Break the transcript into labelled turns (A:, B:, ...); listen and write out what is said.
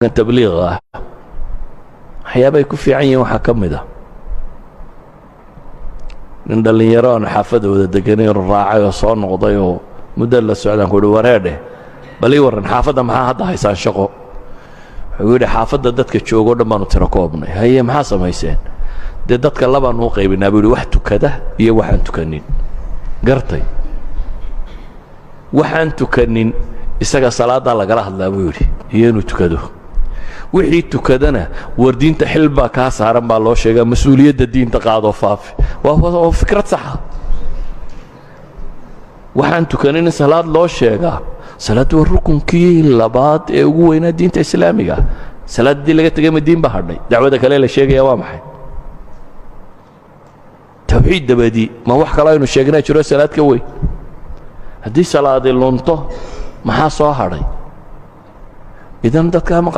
A: تبليغ waxyaabay ku fiican yihiin waxa kamida nin dhalinyaro xaafadooda deganay raacay oo soo noqday oo muddo la socdaan ku wareedhe bali waran xaafada maxaa hadda haysaan shaqo wuxuu yiri xaafada dadka joogo dhamaan tiro koobnay haye maxaa sameeyeen dadka labaan u qaybinaa buu wax tukada iyo waxaan tukanin gartay waxaan tukanin isaga salaada laga hadlaa buu yiri iyo inuu tukado wixii tukadana wardiinta xilba ka saaran baa loo sheegaa mas'uuliyadda diinta qaado faafi waa fikrad sax ah waxaan tukanin salaad loo sheegaa salaadu rukunkii labaad ee ugu weynaa diinta islaamiga salaadii laga tagay diin ba hadhay dacwada kale la sheegaya waa maxay tawxiid dabadi ma wax kale aynu sheegnaa jiro salaad ka weyn haddii salaad lunto maxaa soo hadhay idan dadka ma